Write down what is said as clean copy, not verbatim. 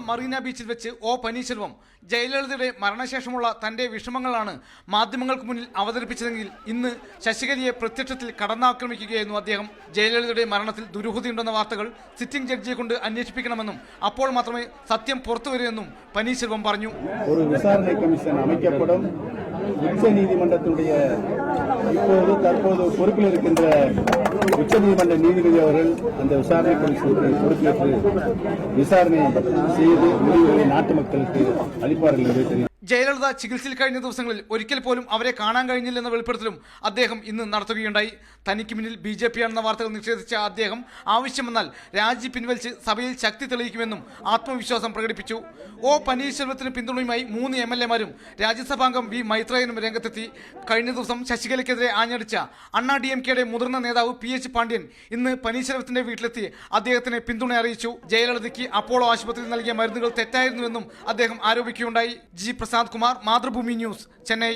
മറീന ബീച്ചിൽ വെച്ച് ഒ പനീർശെൽവം ജയലളിതയുടെ മരണശേഷമുള്ള തന്റെ വിഷമങ്ങളാണ് മാധ്യമങ്ങൾക്ക് മുന്നിൽ അവതരിപ്പിച്ചതെങ്കിൽ ഇന്ന് ശശികലയെ പ്രത്യക്ഷത്തിൽ കടന്നാക്രമിക്കുകയായിരുന്നു അദ്ദേഹം. ജയലളിതയുടെ മരണത്തിൽ ദുരൂഹതയുണ്ടെന്ന വാർത്തകൾ സിറ്റിംഗ് ജഡ്ജിയെ കൊണ്ട് അന്വേഷിപ്പിക്കണമെന്നും അപ്പോൾ മാത്രമേ സത്യം പുറത്തുവരൂവെന്നും പനീർശെൽവം പറഞ്ഞു. ഒരു വിசாரணை കമ്മീഷൻ அமைக்கப்படும். உச்சநீதிமன்றத்துடைய இப்போது தற்போது பொறுப்பில் இருக்கின்ற உச்சநீதிமன்ற நீதிபதி அவர்கள் அந்த விசாரணை கமிஷனுக்கு பொறுப்பேற்று விசாரணை செய்து முடிவுகளை நாட்டு மக்களுக்கு அளிப்பார்கள் என்று தெரியும். ജയലളിത ചികിത്സയിൽ കഴിഞ്ഞ ദിവസങ്ങളിൽ ഒരിക്കൽ പോലും അവരെ കാണാൻ കഴിഞ്ഞില്ലെന്ന വെളിപ്പെടുത്തലും അദ്ദേഹം ഇന്ന് നടത്തുകയുണ്ടായി. തനിക്ക് മുന്നിൽ BJP ആണെന്ന വാർത്തകൾ നിഷേധിച്ച അദ്ദേഹം ആവശ്യം വന്നാൽ രാജി പിൻവലിച്ച് സഭയിൽ ശക്തി തെളിയിക്കുമെന്നും ആത്മവിശ്വാസം പ്രകടിപ്പിച്ചു. ഒ പനീർശെൽവത്തിന് പിന്തുണയുമായി 3 MLA മാരും രാജ്യസഭാംഗം വി മൈത്രേയനും രംഗത്തെത്തി. കഴിഞ്ഞ ദിവസം ശശികലയ്ക്കെതിരെ ആഞ്ഞടിച്ച അണ്ണാ DMKയുടെ മുതിർന്ന നേതാവ് PH പാണ്ഡ്യൻ ഇന്ന് പനീർശെൽവത്തിന്റെ വീട്ടിലെത്തി അദ്ദേഹത്തിന് പിന്തുണ അറിയിച്ചു. ജയലളിതയ്ക്ക് അപ്പോളോ ആശുപത്രിയിൽ നൽകിയ മരുന്നുകൾ തെറ്റായിരുന്നുവെന്നും അദ്ദേഹം ആരോപിക്കുകയുണ്ടായി. G Prasad Kumar, Mathrubhumi news, Chennai.